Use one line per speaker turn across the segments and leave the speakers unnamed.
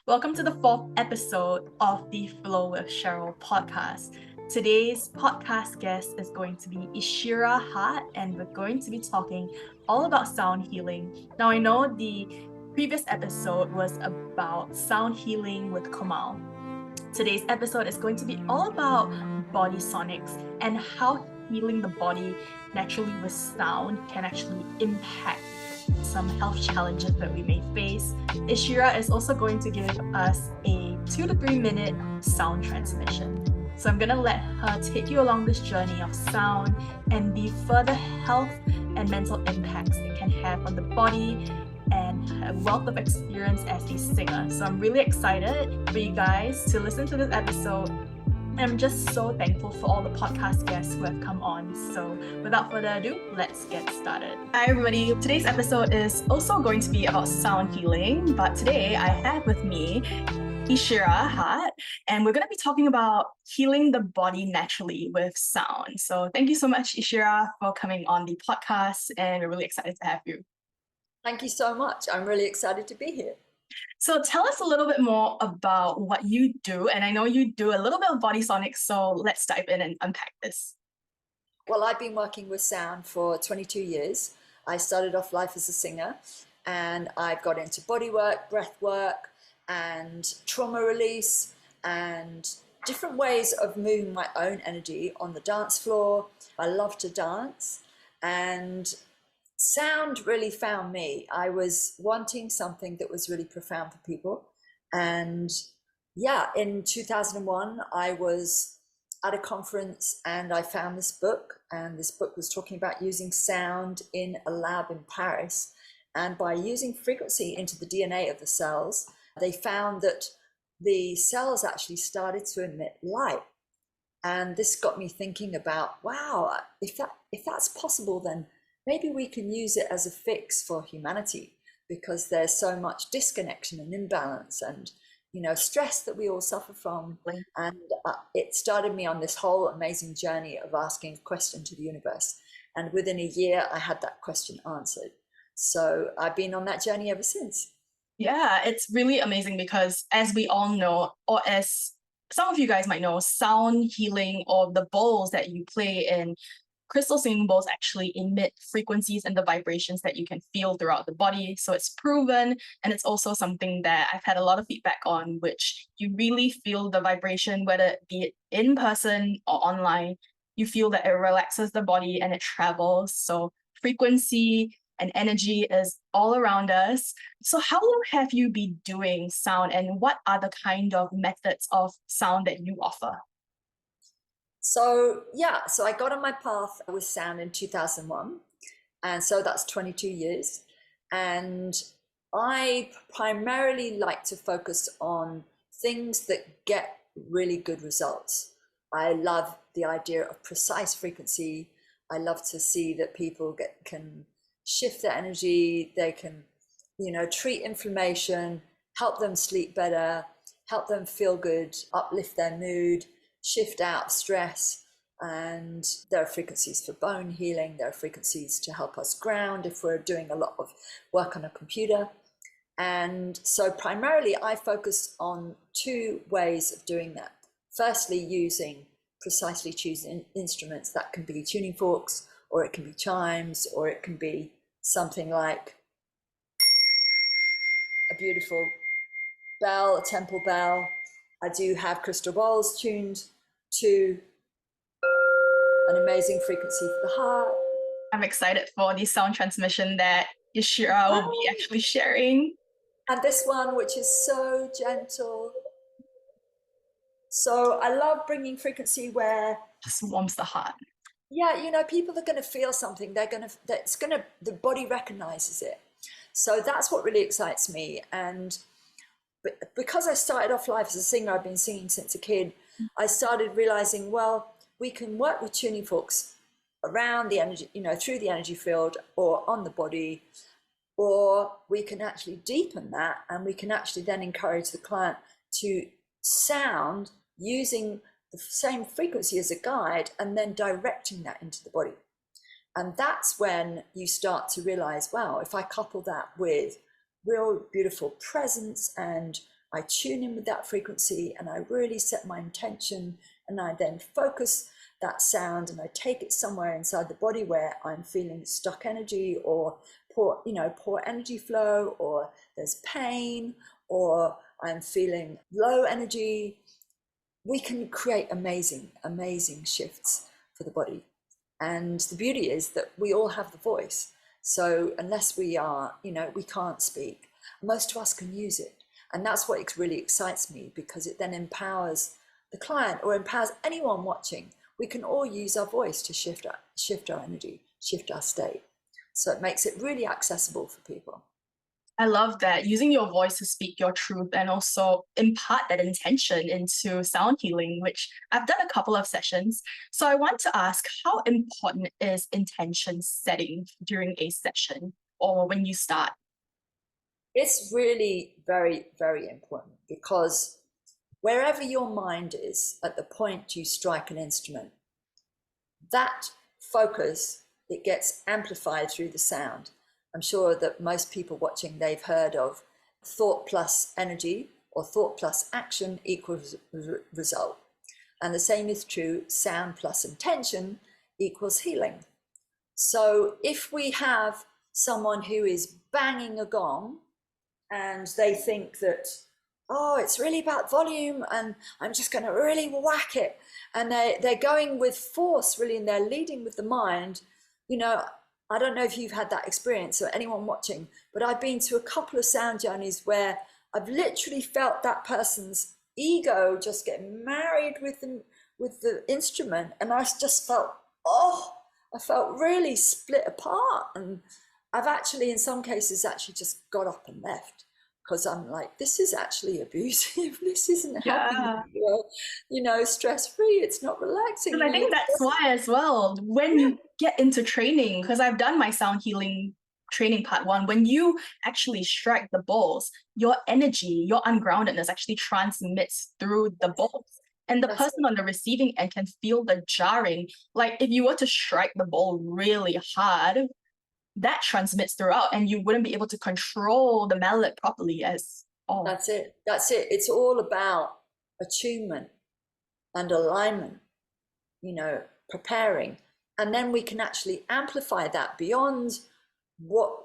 Welcome to the fourth episode of the Flow with Cheryl podcast. Today's podcast guest is going to be Eeshira Hart, and we're going to be talking all about sound healing. Now, I know the previous episode was about sound healing with Kamal. Today's episode is going to be all about body sonics and how healing the body naturally with sound can actually impact some health challenges that we may face. Eeshira is also going to give us a 2 to 3 minute sound transmission. So I'm going to let her take you along this journey of sound and the further health and mental impacts it can have on the body and a wealth of experience as a singer. So I'm really excited for you guys to listen to this episode. I'm just so thankful for all the podcast guests who have come on. So without further ado, let's get started. Hi everybody. Today's episode is also going to be about sound healing, but today I have with me Eeshira Hart, and we're going to be talking about healing the body naturally with sound. So thank you so much, Eeshira, for coming on the podcast, and we're really excited to have you.
Thank you so much. I'm really excited to be here.
So tell us a little bit more about what you do. And I know you do a little bit of body sonics, so let's dive in and unpack this.
Well, I've been working with sound for 22 years. I started off life as a singer, and I've got into body work, breath work, and trauma release, and different ways of moving my own energy on the dance floor. I love to dance, and sound really found me. I was wanting something that was really profound for people. And yeah, in 2001, I was at a conference and I found this book. And this book was talking about using sound in a lab in Paris. And by using frequency into the DNA of the cells, they found that the cells actually started to emit light. And this got me thinking about, wow, if that's possible, then maybe we can use it as a fix for humanity, because there's so much disconnection and imbalance and, stress that we all suffer from. And it started me on this whole amazing journey of asking a question to the universe. And within a year, I had that question answered. So I've been on that journey ever since.
Yeah, it's really amazing because as we all know, or as some of you guys might know, sound healing or the bowls that you play in crystal singing bowls actually emit frequencies and the vibrations that you can feel throughout the body. So it's proven, and it's also something that I've had a lot of feedback on, which you really feel the vibration, whether it be it in person or online. You feel that it relaxes the body and it travels. So frequency and energy is all around us. So how long have you been doing sound, and what are the kind of methods of sound that you offer?
So I got on my path with sound in 2001, and so that's 22 years. And I primarily like to focus on things that get really good results. I love the idea of precise frequency. I love to see that people can shift their energy. They can, treat inflammation, help them sleep better, help them feel good, uplift their mood, shift out stress. And there are frequencies for bone healing. There are frequencies to help us ground if we're doing a lot of work on a computer. And so primarily I focus on two ways of doing that. Firstly, using precisely chosen instruments. That can be tuning forks, or it can be chimes, or it can be something like a beautiful bell, a temple bell. I do have crystal bowls tuned to an amazing frequency for the heart.
I'm excited for the sound transmission that Eeshira will be actually sharing.
And this one, which is so gentle. So I love bringing frequency where
just warms the heart.
Yeah, people are going to feel something. The body recognizes it. So that's what really excites me. And because I started off life as a singer, I've been singing since a kid. I started realizing, well, we can work with tuning forks around the energy, through the energy field or on the body, or we can actually deepen that, and we can actually then encourage the client to sound using the same frequency as a guide and then directing that into the body. And that's when you start to realize, wow, if I couple that with real beautiful presence and I tune in with that frequency and I really set my intention, and I then focus that sound and I take it somewhere inside the body where I'm feeling stuck energy or poor energy flow, or there's pain, or I'm feeling low energy. We can create amazing, amazing shifts for the body. And the beauty is that we all have the voice. So unless we are, we can't speak, most of us can use it. And that's what really excites me, because it then empowers the client or empowers anyone watching. We can all use our voice to shift our energy, shift our state. So it makes it really accessible for people.
I love that, using your voice to speak your truth and also impart that intention into sound healing, which I've done a couple of sessions. So I want to ask, how important is intention setting during a session or when you start?
It's really very, very important, because wherever your mind is at the point you strike an instrument, that focus, it gets amplified through the sound. I'm sure that most people watching, they've heard of thought plus energy, or thought plus action equals result. And the same is true, sound plus intention equals healing. So if we have someone who is banging a gong and they think that, oh, it's really about volume and I'm just going to really whack it, and they're going with force really, and they're leading with the mind, I don't know if you've had that experience or anyone watching, but I've been to a couple of sound journeys where I've literally felt that person's ego just get married with the instrument, and I just felt, I felt really split apart. And I've actually, in some cases, actually just got up and left, because I'm like, this is actually abusive. This isn't helping
Yeah.
me feel, stress-free. It's not relaxing.
Because I think that's why as well, when
Yeah,
you get into training, because I've done my sound healing training part one, when you actually strike the balls, your energy, your ungroundedness actually transmits through the balls. And the
that's
person on the receiving end can feel the jarring. Like if you were to strike the ball really hard, that transmits throughout and you wouldn't be able to control the mallet properly as all.
that's it. That's it. It's all about attunement and alignment, preparing. And then we can actually amplify that beyond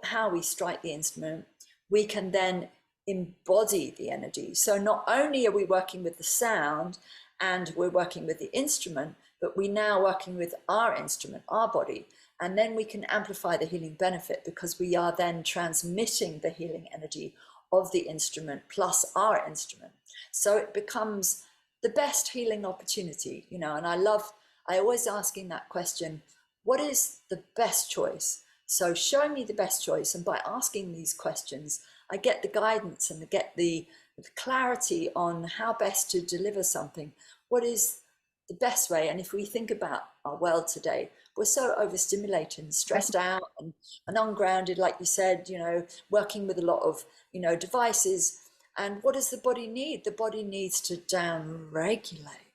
how we strike the instrument. We can then embody the energy. So not only are we working with the sound and we're working with the instrument, but we're now working with our instrument, our body. And then we can amplify the healing benefit, because we are then transmitting the healing energy of the instrument plus our instrument. So it becomes the best healing opportunity, and I always asking that question, what is the best choice? So show me the best choice. And by asking these questions, I get the guidance and I get the clarity on how best to deliver something. What is the best way? And if we think about our world today, we're so overstimulated and stressed out and ungrounded, like you said, working with a lot of, devices. And what does the body need? The body needs to down regulate,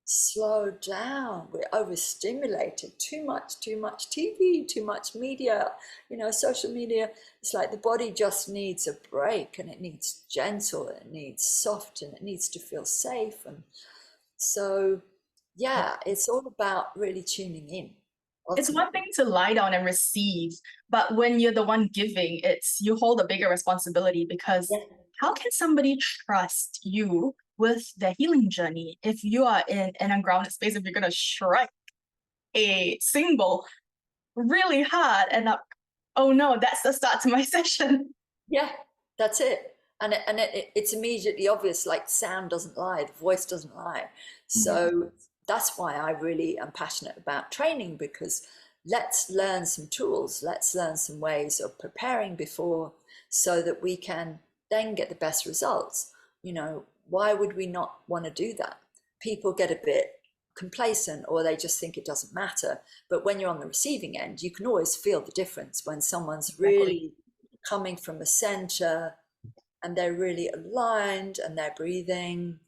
slow down. We're overstimulated, too much TV, too much media, social media. It's like the body just needs a break, and it needs gentle, and it needs soft, and it needs to feel safe. And so, yeah, it's all about really tuning in.
It's one
Ultimately,
thing to lie down and receive, but when you're the one giving, you hold a bigger responsibility, because
yeah,
how can somebody trust you with their healing journey if you are in an ungrounded space, if you're gonna strike a symbol really hard and oh no, that's the start to my session.
yeah, that's it. And it's immediately obvious, like sound doesn't lie, the voice doesn't lie.
Yeah.
So that's why I really am passionate about training, because let's learn some tools, let's learn some ways of preparing before, so that we can then get the best results. Why would we not want to do that? People get a bit complacent, or they just think it doesn't matter. But when you're on the receiving end, you can always feel the difference when someone's
Exactly.
really coming from a center and they're really aligned and they're breathing,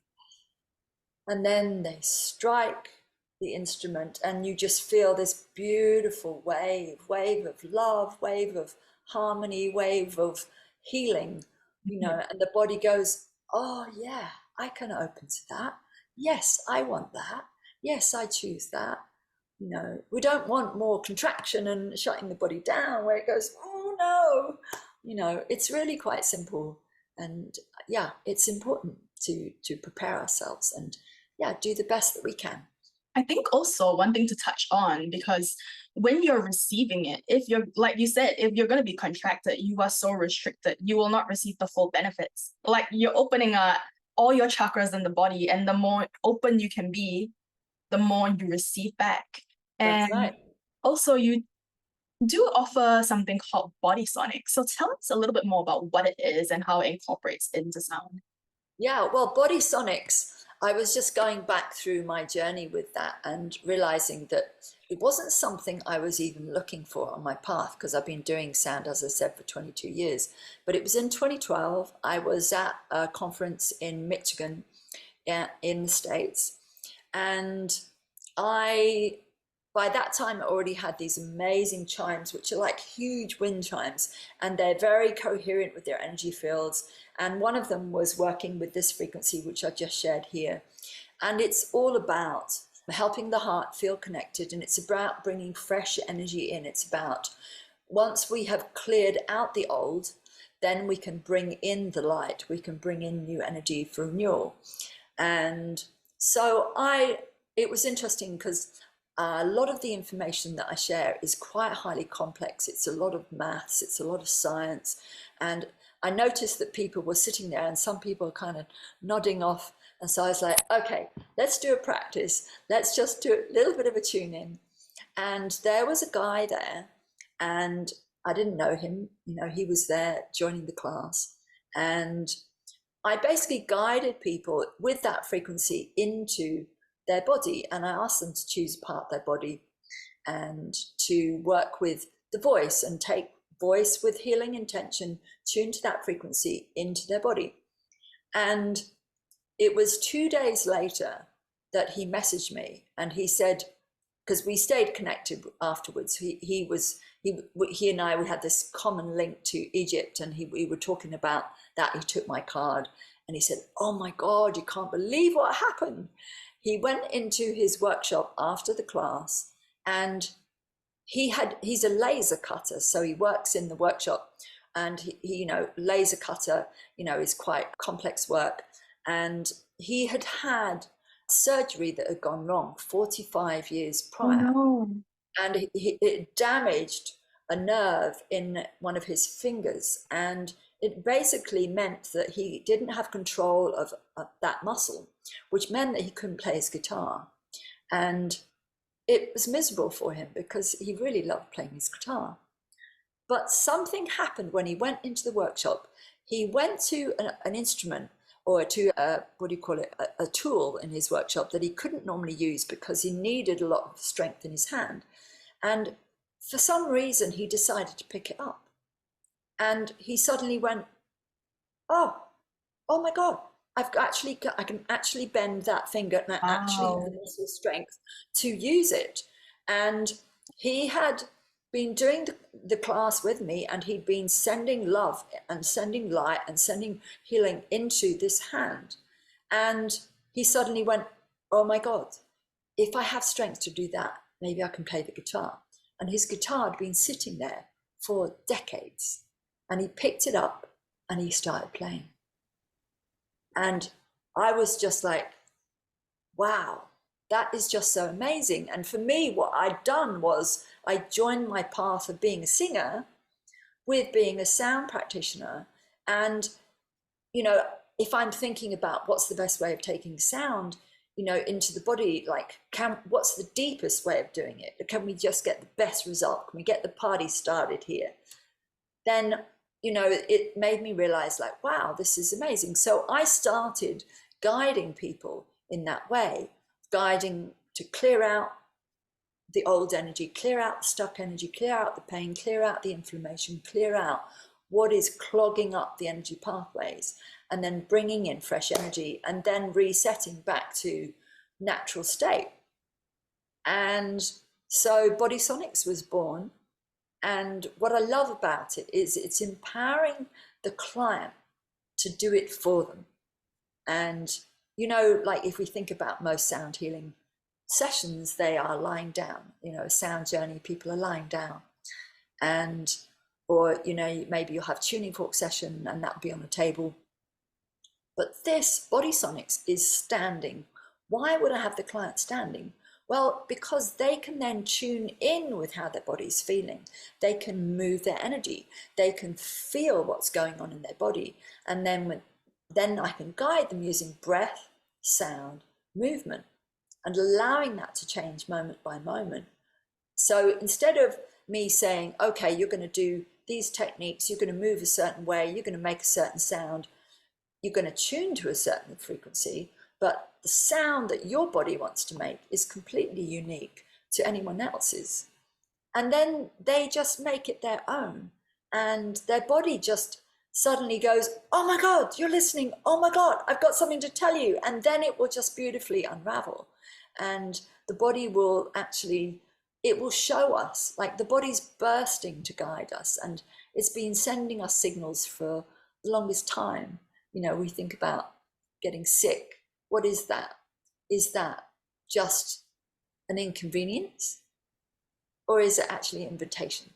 and then they strike the instrument and you just feel this beautiful wave of love, wave of harmony, wave of healing, and the body goes, oh yeah, I can open to that. Yes, I want that. Yes, I choose that. We don't want more contraction and shutting the body down where it goes, oh no. It's really quite simple. And yeah, it's important to prepare ourselves and yeah, do the best that we can.
I think also one thing to touch on, because when you're receiving it, if you're, like you said, if you're going to be contracted, you are so restricted, you will not receive the full benefits. Like you're opening all your chakras in the body, and the more open you can be, the more you receive back.
That's
And
right.
also, you do offer something called Body Sonic. So tell us a little bit more about what it is and how it incorporates into sound.
Yeah, well, Body Sonics, I was just going back through my journey with that and realizing that it wasn't something I was even looking for on my path because I've been doing sound, as I said, for 22 years. But it was in 2012. I was at a conference in Michigan, in the States, and I by that time I already had these amazing chimes, which are like huge wind chimes, and they're very coherent with their energy fields. And one of them was working with this frequency, which I just shared here. And it's all about helping the heart feel connected, and it's about bringing fresh energy in. It's about once we have cleared out the old, then we can bring in the light, we can bring in new energy for renewal. And so it was interesting because a lot of the information that I share is quite highly complex. It's a lot of maths, it's a lot of science. And I noticed that people were sitting there and some people were kind of nodding off. And so I was like, okay, let's do a practice. Let's just do a little bit of a tune in. And there was a guy there, and I didn't know him. He was there joining the class. And I basically guided people with that frequency into their body, and I asked them to choose a part of their body and to work with the voice and take voice with healing intention, tune to that frequency into their body. And it was 2 days later that he messaged me and he said, because we stayed connected afterwards. He and I, we had this common link to Egypt, and we were talking about that. He took my card and he said, oh my God, you can't believe what happened. He went into his workshop after the class, and he's a laser cutter, so he works in the workshop, and he laser cutter, is quite complex work. And he had surgery that had gone wrong 45 years
Oh
prior,
no.
and it damaged a nerve in one of his fingers, and it basically meant that he didn't have control of that muscle, which meant that he couldn't play his guitar. And it was miserable for him because he really loved playing his guitar. But something happened when he went into the workshop. He went to an instrument, or to a tool in his workshop that he couldn't normally use because he needed a lot of strength in his hand. And for some reason, he decided to pick it up. And he suddenly went, oh, oh my God, I can actually bend that finger, and I actually have the
Wow.
muscle strength to use it. And he had been doing the class with me, and he'd been sending love and sending light and sending healing into this hand. And he suddenly went, oh my God, if I have strength to do that, maybe I can play the guitar. And his guitar had been sitting there for decades. And he picked it up and he started playing. And I was just like, wow, that is just so amazing. And for me, what I'd done was I joined my path of being a singer with being a sound practitioner. And, if I'm thinking about what's the best way of taking sound, into the body, like, what's the deepest way of doing it? Can we just get the best result? Can we get the party started here? Then, it made me realize, like, wow, this is amazing. So I started guiding people in that way, guiding to clear out the old energy, clear out the stuck energy, clear out the pain, clear out the inflammation, clear out what is clogging up the energy pathways, and then bringing in fresh energy, and then resetting back to natural state. And so Body Sonics was born. And what I love about it is it's empowering the client to do it for them. And, you know, like if we think about most sound healing sessions, they are lying down, you know, a sound journey, people are lying down. And, or, you know, maybe you'll have tuning fork session and that'll be on a table. But this body sonics is standing. Why would I have the client standing? Well, because they can then tune in with how their body's feeling. They can move their energy. They can feel what's going on in their body. And then I can guide them using breath, sound, movement, and allowing that to change moment by moment. So instead of me saying, okay, you're going to do these techniques, you're going to move a certain way, you're going to make a certain sound, you're going to tune to a certain frequency, but the sound that your body wants to make is completely unique to anyone else's. And then they just make it their own. And their body just suddenly goes, oh my God, you're listening. Oh my God, I've got something to tell you. And then it will just beautifully unravel. And the body will actually, it will show us, like the body's bursting to guide us. And it's been sending us signals for the longest time. You know, we think about getting sick. What is that? Is that just an inconvenience? Or is it actually an invitation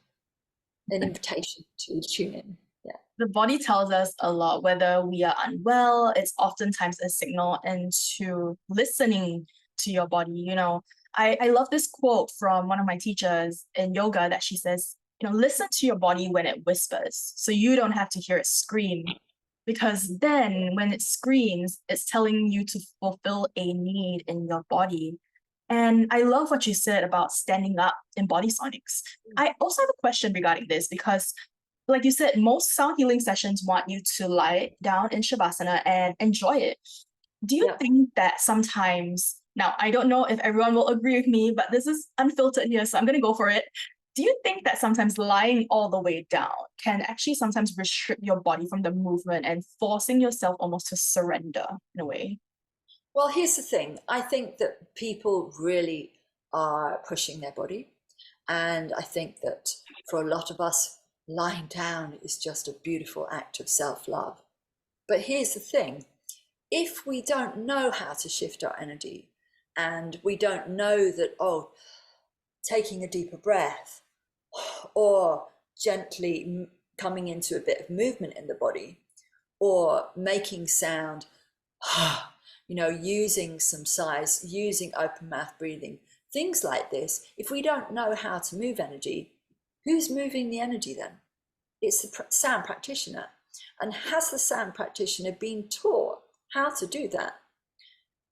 to tune in? Yeah.
The body tells us a lot, whether we are unwell, it's oftentimes a signal into listening to your body. You know, I love this quote from one of my teachers in yoga that she says, you know, listen to your body when it whispers, so you don't have to hear it scream. Because then when it screams, it's telling you to fulfill a need in your body. And I love what you said about standing up in body sonics. I also have a question regarding this because, like you said, most sound healing sessions want you to lie down in Shavasana and enjoy it. Do you
Yeah.
think that sometimes, now I don't know if everyone will agree with me, but this is unfiltered here, so I'm going to go for it. Do you think that sometimes lying all the way down can actually sometimes restrict your body from the movement and forcing yourself almost to surrender in a way?
Well, here's the thing. I think that people really are pushing their body. And I think that for a lot of us, lying down is just a beautiful act of self-love. But here's the thing. If we don't know how to shift our energy and we don't know that, oh, taking a deeper breath or gently coming into a bit of movement in the body or making sound, you know, using some sighs, using open mouth breathing, things like this, if we don't know how to move energy, who's moving the energy then? It's the sound practitioner. And has the sound practitioner been taught how to do that?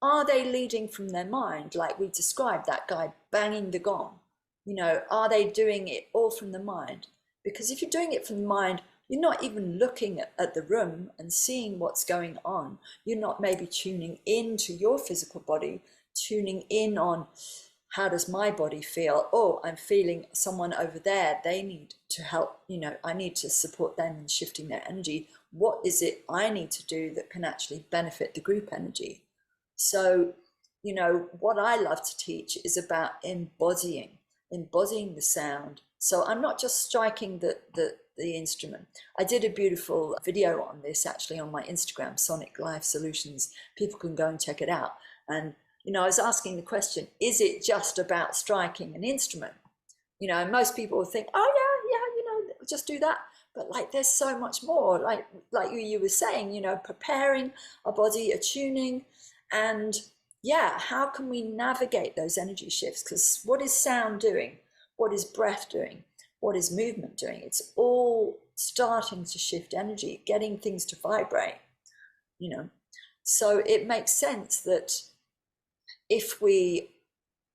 Are they leading from their mind, like we described that guy banging the gong? You know, are they doing it all from the mind? Because if you're doing it from the mind, you're not even looking at the room and seeing what's going on. You're not maybe tuning into your physical body, tuning in on how does my body feel? Oh, I'm feeling someone over there. They need to help. You know, I need to support them in shifting their energy. What is it I need to do that can actually benefit the group energy? So, you know, what I love to teach is about embodying the sound. So I'm not just striking the instrument. I did a beautiful video on this actually on my Instagram, Sonic Life Solutions. People can go and check it out. And, you know, I was asking the question, is it just about striking an instrument? You know, and most people will think, oh yeah, you know, just do that. But like, there's so much more, like you were saying, you know, preparing our body, attuning, and yeah, how can we navigate those energy shifts? Because what is sound doing? What is breath doing? What is movement doing? It's all starting to shift energy, getting things to vibrate, you know. So it makes sense that if we,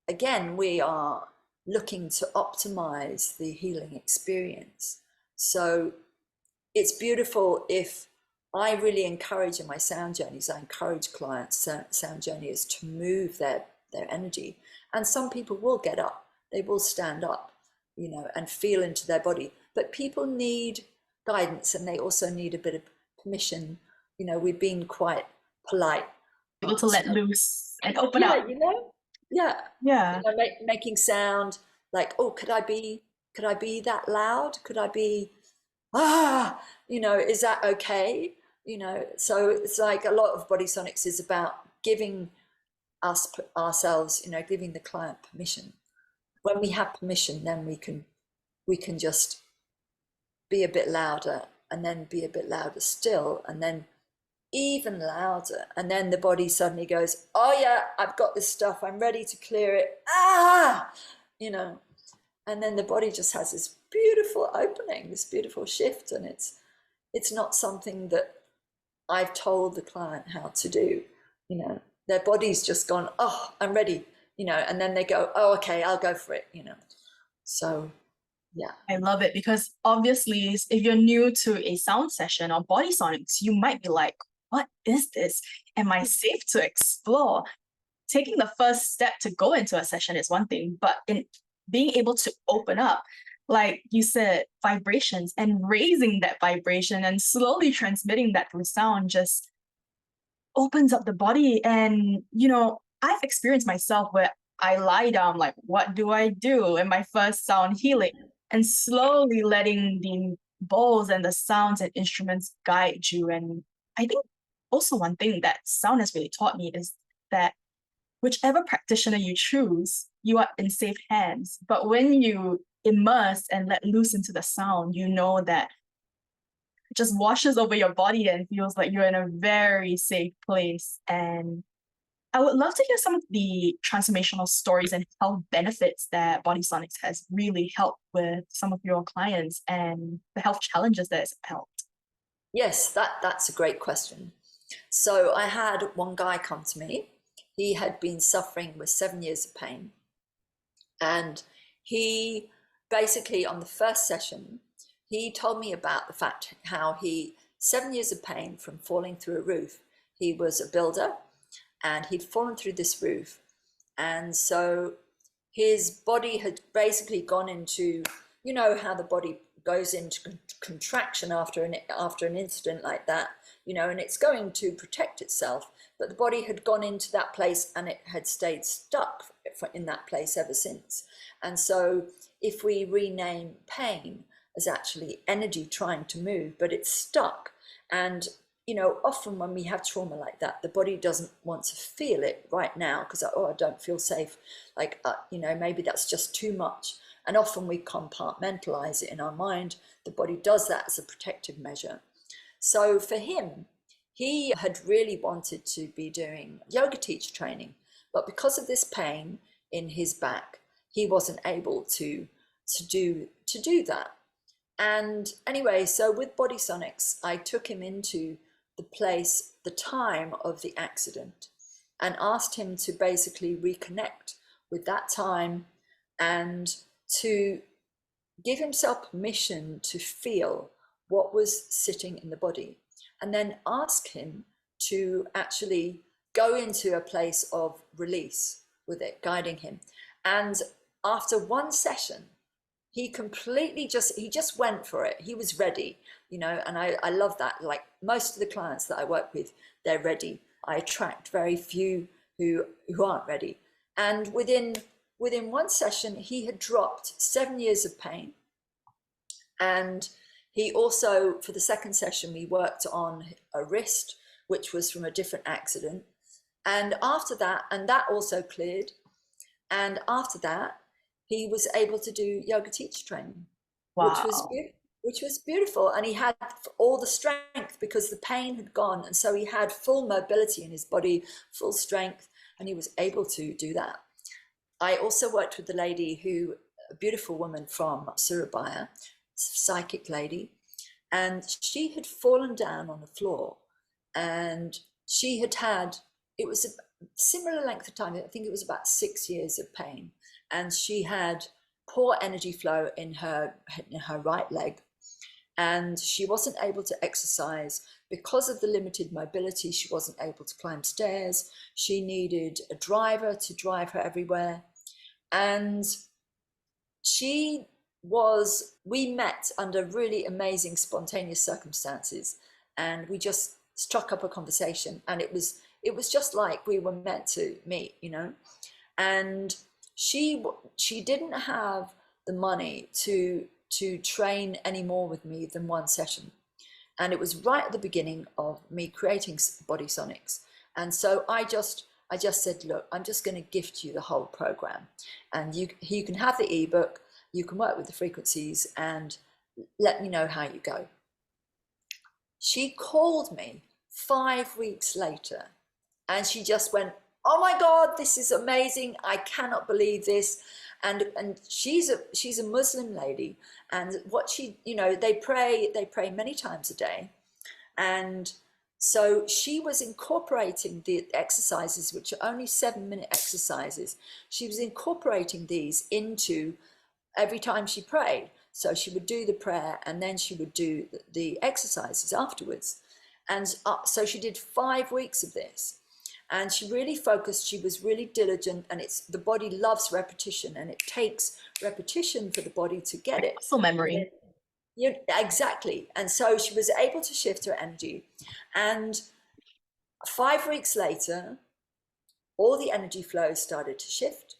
again, we are looking to optimize the healing experience. So it's beautiful if I really encourage in my sound journeys, I encourage clients, sound journeyers, to move their energy. And some people will get up, they will stand up, you know, and feel into their body. But people need guidance and they also need a bit of permission. You know, we've been quite polite.
Able to let loose and open
Yeah,
up.
you know, yeah, you
Yeah.
know, making sound like, oh, could I be that loud? Could I be, you know, is that okay? So it's like a lot of Body Sonics is about giving ourselves, giving the client permission. When we have permission, then we can just be a bit louder, and then be a bit louder still, and then even louder, and then the body suddenly goes, oh yeah, I've got this stuff, I'm ready to clear it, and then the body just has this beautiful opening, this beautiful shift, and it's not something that I've told the client how to do. Their body's just gone, oh, I'm ready, and then they go, oh, okay, I'll go for it. So yeah.
I love it because obviously, if you're new to a sound session or body sonics, you might be like, what is this? Am I safe to explore? Taking the first step to go into a session is one thing, but in being able to open up, like you said, vibrations and raising that vibration and slowly transmitting that through sound just opens up the body. And, I've experienced myself where I lie down, like, what do I do in my first sound healing? And slowly letting the bowls and the sounds and instruments guide you. And I think also one thing that sound has really taught me is that whichever practitioner you choose, you are in safe hands. But when you immerse and let loose into the sound, you know that it just washes over your body and feels like you're in a very safe place. And I would love to hear some of the transformational stories and health benefits that Body Sonics has really helped with some of your clients and the health challenges that it's helped.
Yes, that's a great question. So I had one guy come to me. He had been suffering with 7 years of pain. And he basically, on the first session, he told me about the fact how 7 years of pain from falling through a roof. He was a builder and he'd fallen through this roof. And so his body had basically gone into, how the body goes into contraction after an incident like that, and it's going to protect itself. But the body had gone into that place and it had stayed stuck in that place ever since. And so if we rename pain as actually energy trying to move, but it's stuck. And often when we have trauma like that, the body doesn't want to feel it right now because, I don't feel safe. Like, maybe that's just too much. And often we compartmentalize it in our mind. The body does that as a protective measure. So for him, he had really wanted to be doing yoga teacher training, but because of this pain in his back, he wasn't able to do that. And anyway, so with Body Sonics, I took him into the time of the accident, and asked him to basically reconnect with that time and to give himself permission to feel what was sitting in the body, and then ask him to actually go into a place of release with it, guiding him. And after one session, he just went for it. He was ready, and I love that. Like most of the clients that I work with, they're ready. I attract very few who aren't ready. And within one session, he had dropped 7 years of pain. And he also, for the second session, we worked on a wrist, which was from a different accident. And after that, and that also cleared. And after that, he was able to do yoga teacher training, which was beautiful. And he had all the strength because the pain had gone. And so he had full mobility in his body, full strength, and he was able to do that. I also worked with the lady a beautiful woman from Surabaya, psychic lady, and she had fallen down on the floor, and she had it was a similar length of time. I think it was about 6 years of pain, and she had poor energy flow in her right leg, and she wasn't able to exercise because of the limited mobility. She wasn't able to climb stairs. She needed a driver to drive her everywhere. And we met under really amazing spontaneous circumstances, and we just struck up a conversation, and it was just like we were meant to meet, and she didn't have the money to train any more with me than one session. And it was right at the beginning of me creating Body Sonics. And so I just said, look, I'm just going to gift you the whole program, and you can have the ebook, you can work with the frequencies, and let me know how you go. She called me 5 weeks later, and she just went, oh my God, this is amazing. I cannot believe this. And she's a Muslim lady, and what she, they pray many times a day. And so she was incorporating the exercises, which are only 7-minute exercises. She was incorporating these into every time she prayed. So she would do the prayer, and then she would do the exercises afterwards. And so she did 5 weeks of this. And she really focused, she was really diligent, and the body loves repetition, and it takes repetition for the body to get it.
Muscle memory.
Exactly. And so she was able to shift her energy. And 5 weeks later, all the energy flows started to shift.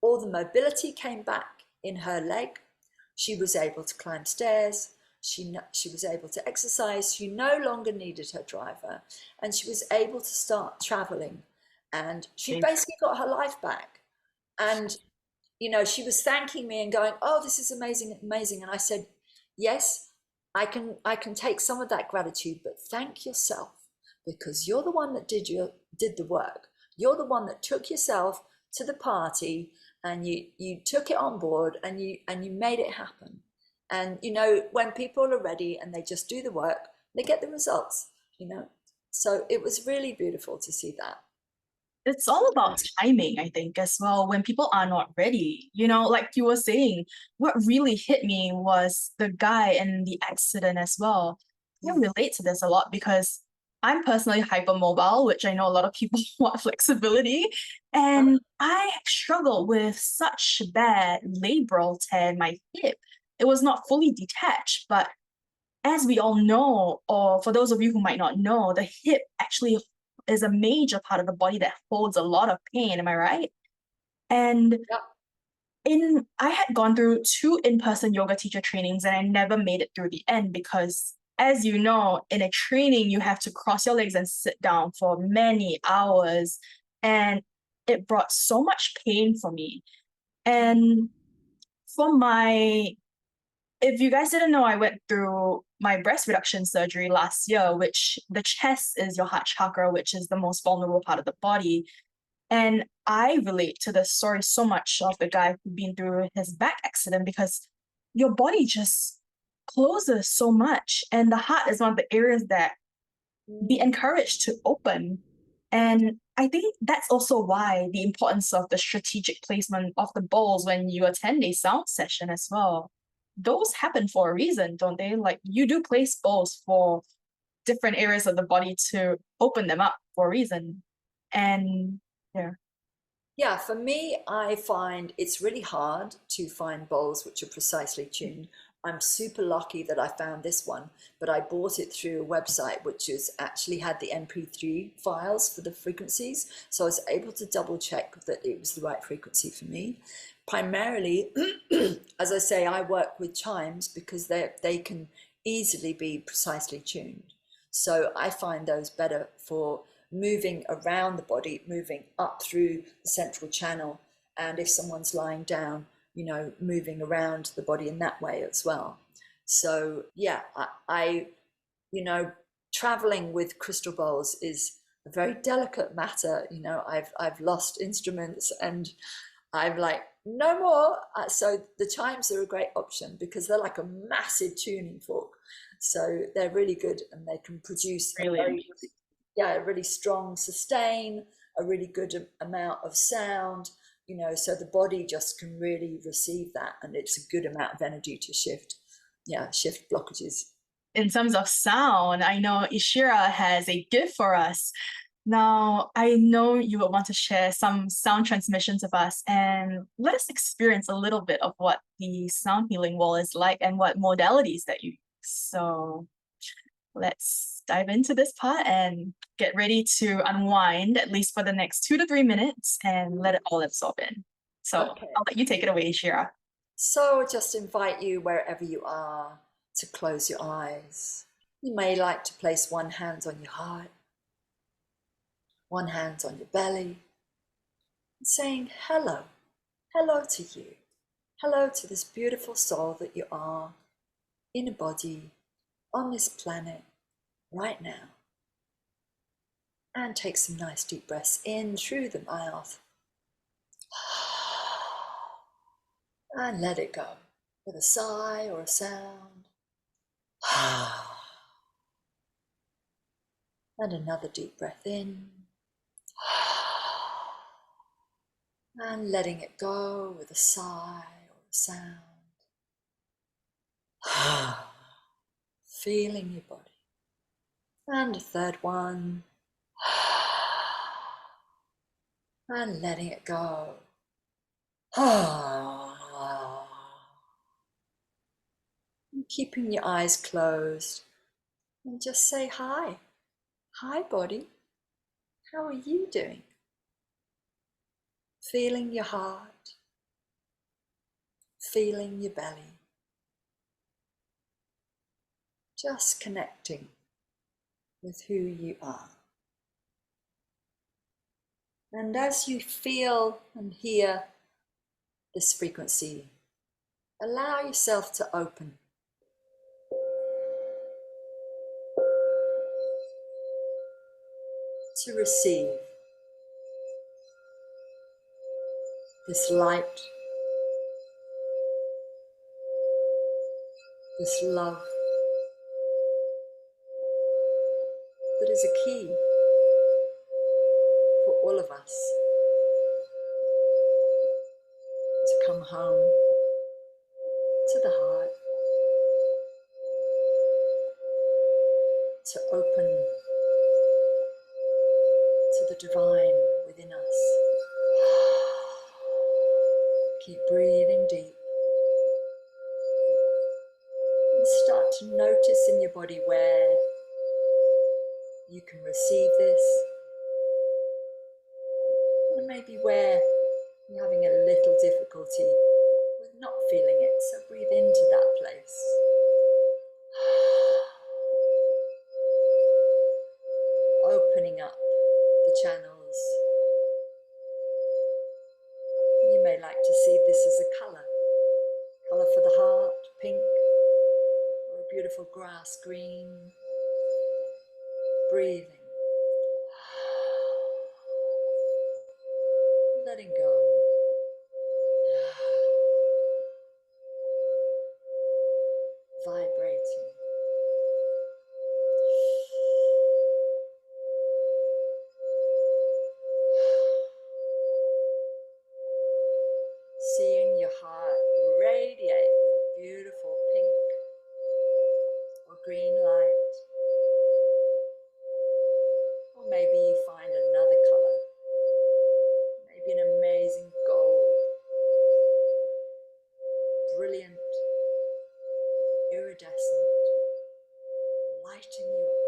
All the mobility came back in her leg. She was able to climb stairs. She was able to exercise. She no longer needed her driver, and she was able to start traveling, and she basically got her life back. And she was thanking me and going, oh, this is amazing, amazing. And I said, yes, I can take some of that gratitude, but thank yourself, because you're the one that did the work. You're the one that took yourself to the party, and you took it on board, and you made it happen. And when people are ready and they just do the work, they get the results. So it was really beautiful to see that.
It's all about timing, I think, as well, when people are not ready. Like you were saying, what really hit me was the guy and the accident as well. I relate to this a lot because I'm personally hypermobile, which I know a lot of people want flexibility. And I struggled with such bad labral tear in my hip. It was not fully detached, but as we all know, or for those of you who might not know, the hip actually is a major part of the body that holds a lot of pain. Am I right? And I had gone through 2 in-person yoga teacher trainings, and I never made it through the end because, as you know, in a training, you have to cross your legs and sit down for many hours. And it brought so much pain for me. And if you guys didn't know, I went through my breast reduction surgery last year, which the chest is your heart chakra, which is the most vulnerable part of the body. And I relate to the story so much of the guy who'd been through his back accident, because your body just closes so much. And the heart is one of the areas that be encouraged to open. And I think that's also why the importance of the strategic placement of the bowls when you attend a sound session as well. Those happen for a reason, don't they? Like, you do place bowls for different areas of the body to open them up for a reason. And
yeah, for me, I find it's really hard to find bowls which are precisely tuned. I'm super lucky that I found this one, but I bought it through a website which actually had the MP3 files for the frequencies. So I was able to double check that it was the right frequency for me. Primarily, as I say, I work with chimes because they can easily be precisely tuned. So I find those better for moving around the body, moving up through the central channel. And if someone's lying down, moving around the body in that way as well. So yeah, I traveling with crystal bowls is a very delicate matter. I've lost instruments, and I'm like, no more. So the chimes are a great option because they're like a massive tuning fork. So they're really good, and they can produce a really strong sustain, a really good amount of sound, so the body just can really receive that, and it's a good amount of energy to shift blockages.
In terms of sound, I know Eeshira has a gift for us. Now, I know you would want to share some sound transmissions with us, and let us experience a little bit of what the sound healing wall is like and what modalities that you use. So let's dive into this part and get ready to unwind, at least for the next 2 to 3 minutes, and let it all absorb in. So I'll let you take it away, Eeshira.
So just invite you, wherever you are, to close your eyes. You may like to place one hand on your heart, one hand on your belly, and saying hello, hello to you, hello to this beautiful soul that you are in a body on this planet right now. And take some nice deep breaths in through the mouth. And let it go with a sigh or a sound. And another deep breath in. And letting it go with a sigh or a sound. Feeling your body. And a third one. And letting it go. And keeping your eyes closed. And just say hi. Hi, body. How are you doing? Feeling your heart. Feeling your belly. Just connecting with who you are. And as you feel and hear this frequency, allow yourself to open. To receive this light, this love that is a key for all of us to come home to the heart, to open to the divine within us. Keep breathing deep. And start to notice in your body where you can receive this, and maybe where you're having a little difficulty with not feeling it. So breathe into that place. Opening up the channels. You may like to see this as a colour for the heart, pink, or a beautiful grass green. Breathing, letting go, vibrating. Seeing your heart radiate with beautiful pink or green light. Or maybe you find another colour, maybe an amazing gold, brilliant, iridescent, lighting you up.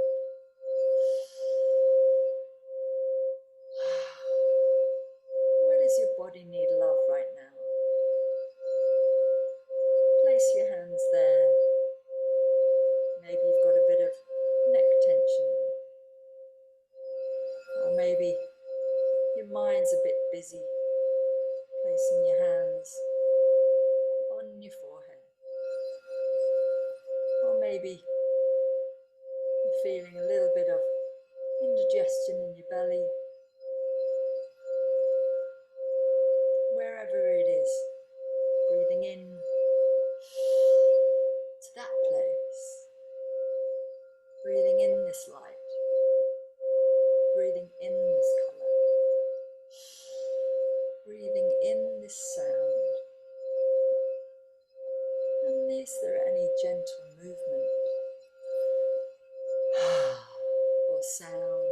Where does your body need love right now? Place your hands there. Maybe you've got a bit of neck tension. Or maybe your mind's a bit busy. Placing your hands on your forehead. Or maybe you're feeling a little bit of indigestion in your belly. Wherever it is, breathing in to that place. Breathing in this light. Breathing in this colour. Breathing in this sound. And is there any gentle movement or sound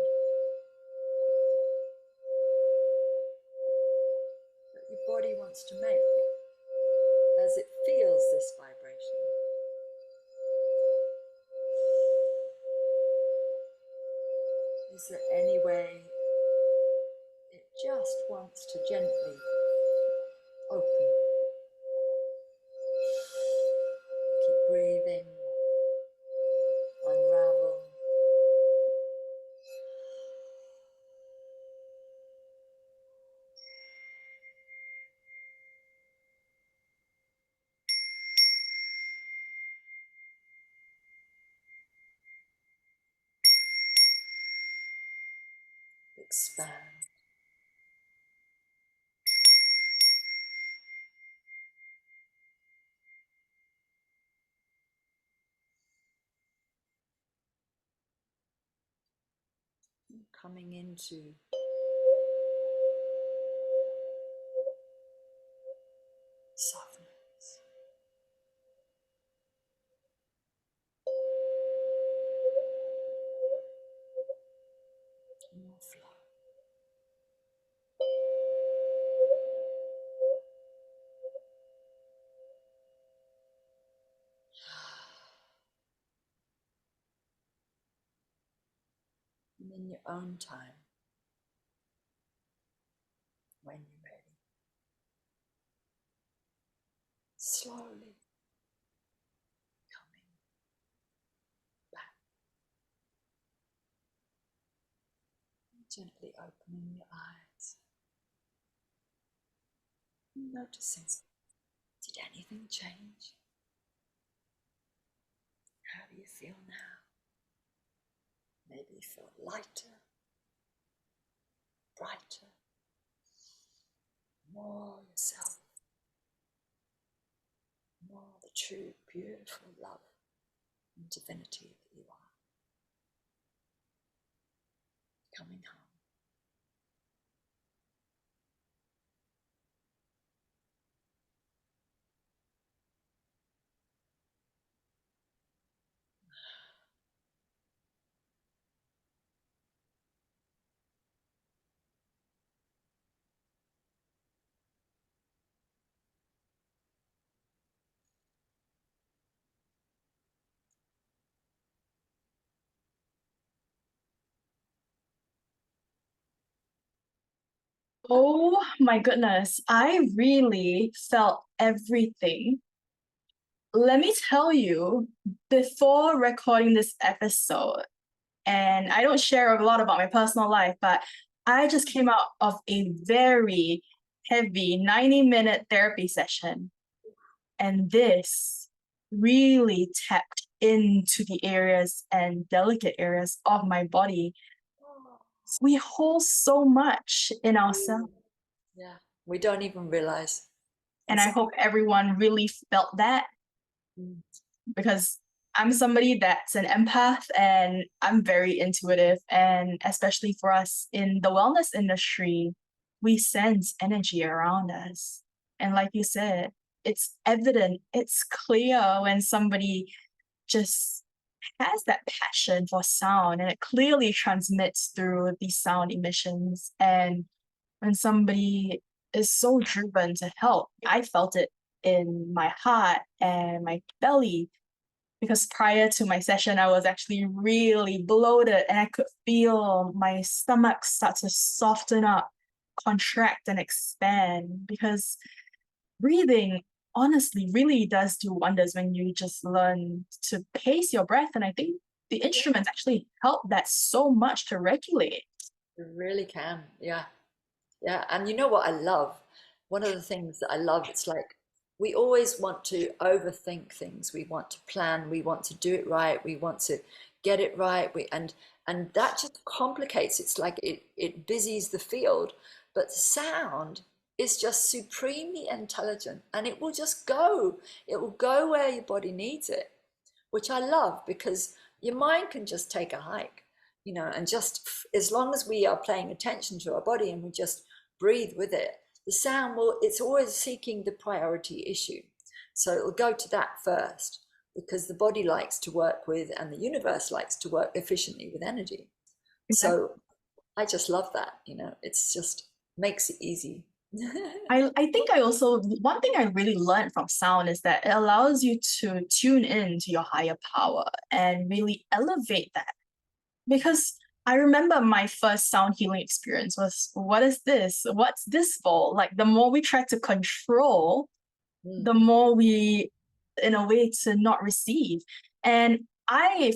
that your body wants to make as it feels this vibration? Is there any way it just wants to gently open? Keep breathing, unravel. expand. Coming into softness. More flow. And in your own time, when you're ready, slowly coming back, gently opening your eyes, noticing, did anything change? How do you feel now? Maybe you feel lighter, brighter, more yourself, more the true, beautiful love and divinity that you are. Coming home.
Oh my goodness, I really felt everything. Let me tell you, before recording this episode, and I don't share a lot about my personal life, but I just came out of a very heavy 90-minute therapy session. And this really tapped into the areas and delicate areas of my body. We hold so much in ourselves.
Yeah, we don't even realize.
And I hope everyone really felt that, because I'm somebody that's an empath and I'm very intuitive. And especially for us in the wellness industry, we sense energy around us. And like you said, it's evident, it's clear when somebody just has that passion for sound, and it clearly transmits through the sound emissions. And when somebody is so driven to help, I felt it in my heart and my belly, because prior to my session, I was actually really bloated and I could feel my stomach start to soften up, contract, and expand. Because breathing honestly really does do wonders when you just learn to pace your breath. And I think the instruments actually help that so much to regulate.
It really can, yeah. Yeah, and you know what I love? One of the things that I love, it's like we always want to overthink things. We want to plan, we want to do it right, we want to get it right. And that just complicates. It's like it busies the field. But sound is just supremely intelligent and it will just go. It will go where your body needs it, which I love because your mind can just take a hike, and just as long as we are paying attention to our body and we just breathe with it, the sound it's always seeking the priority issue. So it'll go to that first because the body likes to work with and the universe likes to work efficiently with energy.
Exactly.
So I just love that, it's just makes it easy.
I think I also, one thing I really learned from sound is that it allows you to tune in to your higher power and really elevate that. Because I remember my first sound healing experience was, what is this? What's this for? Like, the more we try to control, the more we, in a way, to not receive. And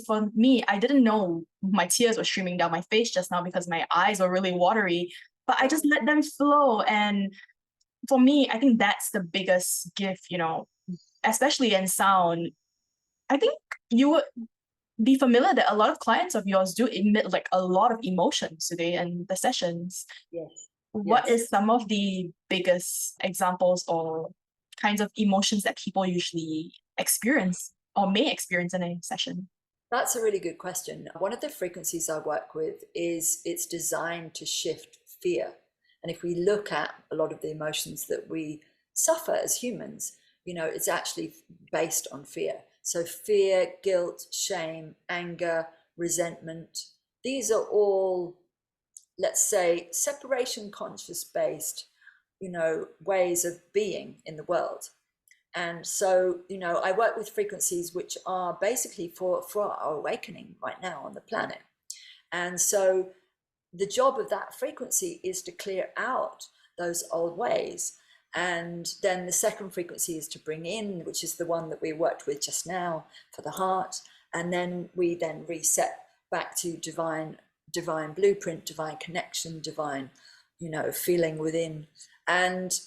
for me, I didn't know my tears were streaming down my face just now because my eyes were really watery, but I just let them flow. And for me, I think that's the biggest gift, especially in sound. I think you would be familiar that a lot of clients of yours do emit like a lot of emotions today in the sessions.
Yes.
What
Yes.
is some of the biggest examples or kinds of emotions that people usually experience or may experience in a session?
That's a really good question. One of the frequencies I work with is it's designed to shift fear. And if we look at a lot of the emotions that we suffer as humans, it's actually based on fear. So fear, guilt, shame, anger, resentment, these are all, let's say, separation conscious based, ways of being in the world. And so, I work with frequencies which are basically for our awakening right now on the planet. And so the job of that frequency is to clear out those old ways. And then the second frequency is to bring in, which is the one that we worked with just now for the heart. And then we then reset back to divine blueprint, divine connection, divine, feeling within. And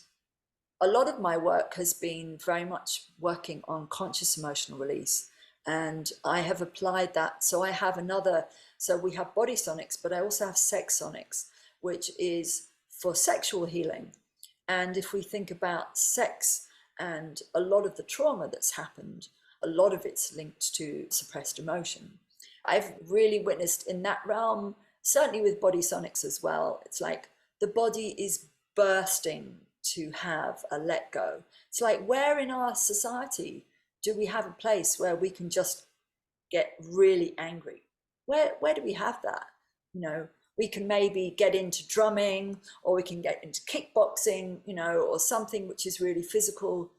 a lot of my work has been very much working on conscious emotional release. And I have applied that. So we have body sonics, but I also have sex sonics, which is for sexual healing. And if we think about sex and a lot of the trauma that's happened, a lot of it's linked to suppressed emotion. I've really witnessed in that realm, certainly with body sonics as well, it's like the body is bursting to have a let go. It's like, where in our society do we have a place where we can just get really angry? Where do we have that? We can maybe get into drumming, or we can get into kickboxing, or something which is really physical.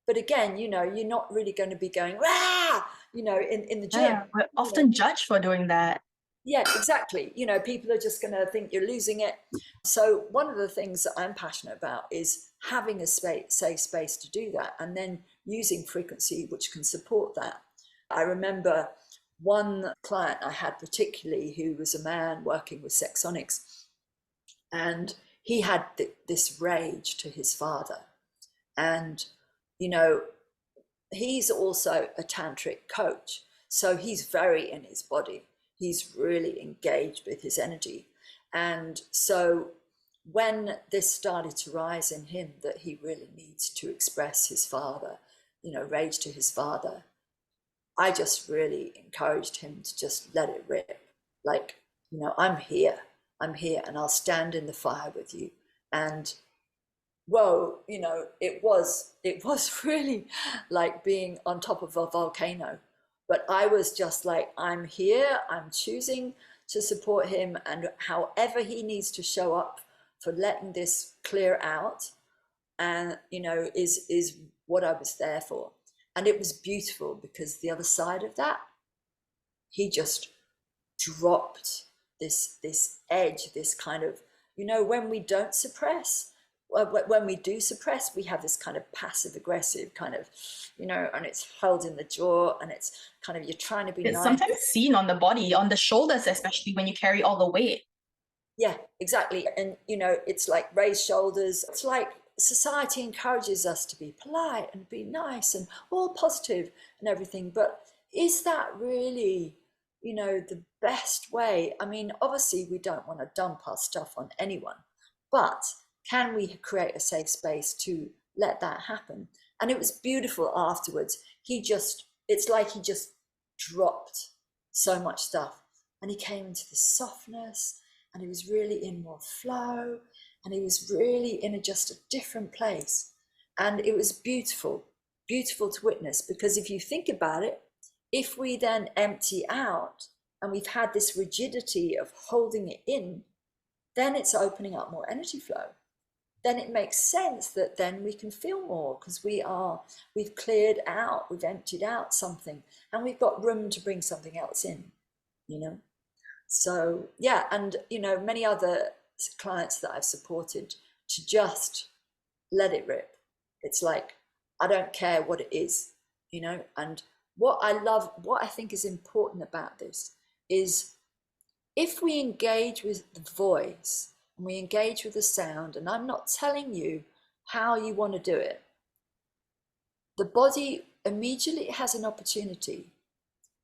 But again, you're not really going to be going, rah, in the gym.
Yeah, we're often judged for doing that.
Yeah, exactly. People are just going to think you're losing it. So one of the things that I'm passionate about is having a safe space to do that, and then using frequency which can support that. I remember one client I had particularly, who was a man working with sex sonics, and he had this rage to his father. And, he's also a tantric coach. So he's very in his body. He's really engaged with his energy. And so when this started to rise in him that he really needs to express his father, rage to his father, I just really encouraged him to just let it rip. Like, I'm here, and I'll stand in the fire with you. And whoa, it was really like being on top of a volcano. But I was just like, I'm here, I'm choosing to support him, and however he needs to show up for letting this clear out, and is what I was there for. And it was beautiful, because the other side of that, he just dropped this edge, this kind of, when we don't suppress, when we do suppress, we have this kind of passive aggressive kind of, and it's held in the jaw, and it's kind of, you're trying to be
It's
nice.
sometimes seen on the body, on the shoulders, especially when you carry all the weight.
Yeah, exactly. And it's like raised shoulders. It's like society encourages us to be polite and be nice and all positive and everything, but is that really, the best way? I mean, obviously we don't want to dump our stuff on anyone, but can we create a safe space to let that happen? And it was beautiful afterwards. It's like he just dropped so much stuff, and he came into this softness, and he was really in more flow, and he was really in just a different place. And it was beautiful to witness, because if you think about it, if we then empty out and we've had this rigidity of holding it in, then it's opening up more energy flow. Then it makes sense that then we can feel more, because we've cleared out, we've emptied out something, and we've got room to bring something else in, So yeah, and many other clients that I've supported to just let it rip. It's like, I don't care what it is, and what I think is important about this is, if we engage with the voice and we engage with the sound, and I'm not telling you how you want to do it, the body immediately has an opportunity.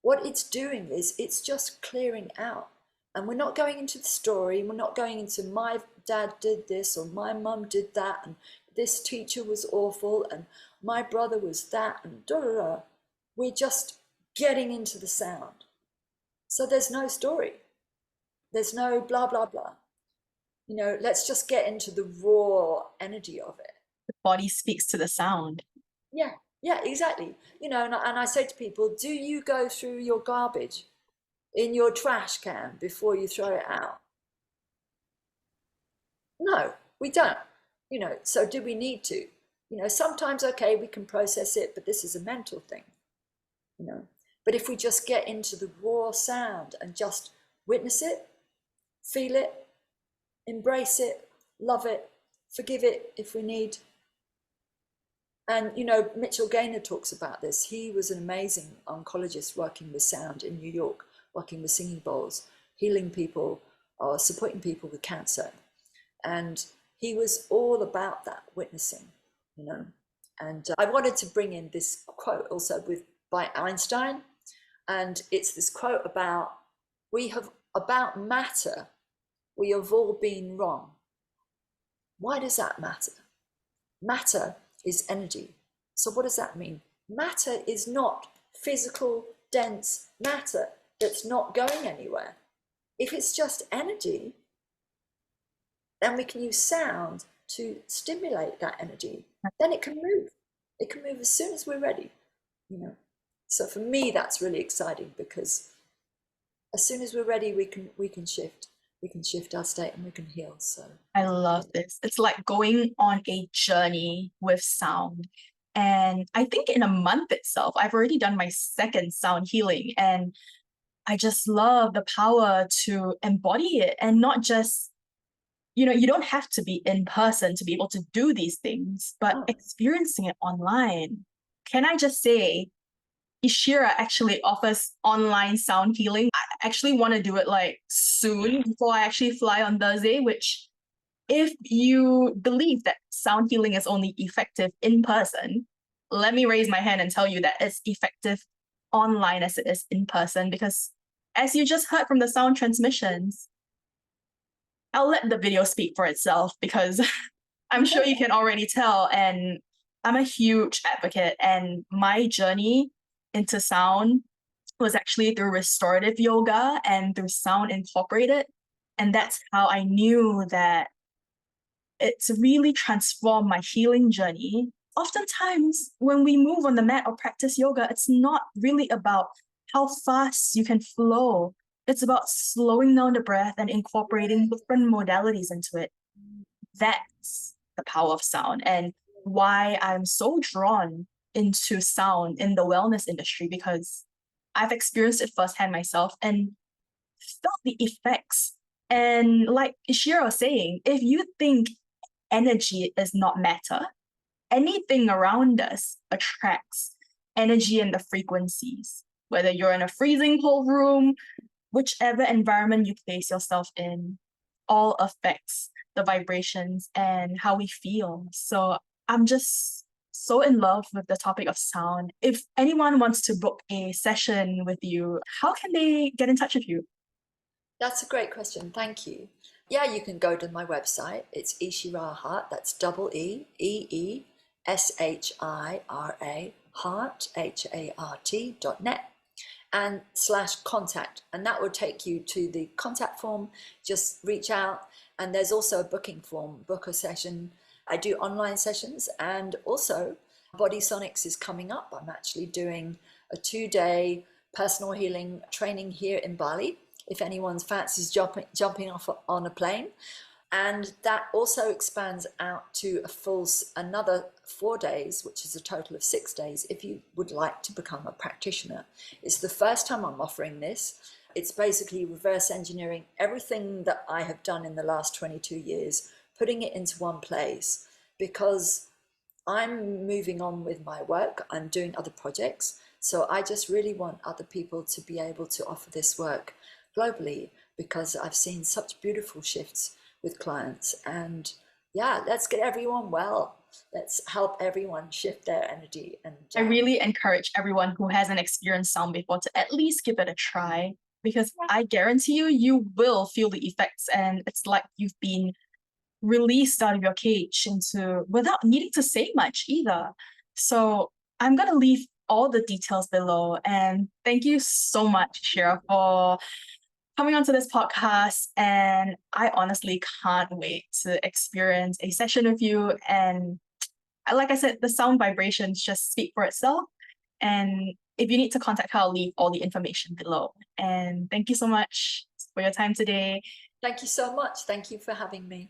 what it's doing is it's just clearing out. And we're not going into the story, we're not going into my dad did this or my mum did that and this teacher was awful and my brother was that and da da da. We're just getting into the sound. So there's no story. There's no blah blah blah. You know, let's just get into the raw energy of it.
The body speaks to the sound.
Yeah, yeah, exactly. You know, and I say to people, do you go through your garbage in your trash can before you throw it out? No, we don't. You know, so do we need to? You know, sometimes, okay, we can process it, but this is a mental thing, you know. But if we just get into the raw sound and just witness it, feel it, embrace it, love it, forgive it if we need. And, you know, Mitchell Gaynor talks about this. He was an amazing oncologist working with sound in New York, working with singing bowls, healing people or supporting people with cancer. And he was all about that witnessing, you know. And I wanted to bring in this quote also by Einstein. And it's this quote about matter, we have all been wrong. Why does that matter? Matter is energy. So what does that mean? Matter is not physical, dense matter that's not going anywhere. If it's just energy, then we can use sound to stimulate that energy. Then it can move. It can move as soon as we're ready, you know. So for me, that's really exciting because as soon as we're ready, we can shift. We can shift our state and we can heal. So
I love this. It's like going on a journey with sound. And I think in a month itself, I've already done my second sound healing. And I just love the power to embody it and not just, you know, you don't have to be in person to be able to do these things, but experiencing it online. Can I just say, Eeshira actually offers online sound healing. I actually want to do it like soon before I actually fly on Thursday, which if you believe that sound healing is only effective in person, let me raise my hand and tell you that it's effective online as it is in person, because as you just heard from the sound transmissions, I'll let the video speak for itself because I'm sure you can already tell. And I'm a huge advocate, and my journey into sound was actually through restorative yoga and through sound incorporated. And that's how I knew that it's really transformed my healing journey. Oftentimes, when we move on the mat or practice yoga, it's not really about how fast you can flow. It's about slowing down the breath and incorporating different modalities into it. That's the power of sound and why I'm so drawn into sound in the wellness industry, because I've experienced it firsthand myself and felt the effects. And like Eeshira was saying, if you think energy is not matter, anything around us attracts energy and the frequencies. Whether you're in a freezing cold room, whichever environment you place yourself in, all affects the vibrations and how we feel. So I'm just so in love with the topic of sound. If anyone wants to book a session with you, how can they get in touch with you?
that's a great question. Thank you. Yeah, you can go to my website. It's Eeshira Hart. That's double EEESHIRA Hart HART.net and /contact. And that will take you to the contact form. Just reach out. And there's also a booking form, book a session. I do online sessions, and also Body Sonics is coming up. I'm actually doing a 2-day personal healing training here in Bali, if anyone's fancies jumping off on a plane. And that also expands out to another 4 days, which is a total of 6 days, if you would like to become a practitioner. It's the first time I'm offering this. It's basically reverse engineering everything that I have done in the last 22 years, putting it into one place, because I'm moving on with my work. I'm doing other projects. So I just really want other people to be able to offer this work globally, because I've seen such beautiful shifts with clients. And yeah, let's get everyone well. Let's help everyone shift their energy. And
I really encourage everyone who hasn't experienced sound before to at least give it a try, because I guarantee you, you will feel the effects, and it's like you've been released out of your cage into without needing to say much either. So I'm gonna leave all the details below, and thank you so much, Shira, for coming onto this podcast. And I honestly can't wait to experience a session with you. And like I said, the sound vibrations just speak for itself. And if you need to contact her, I'll leave all the information below. And thank you so much for your time today.
thank you so much. Thank you for having me.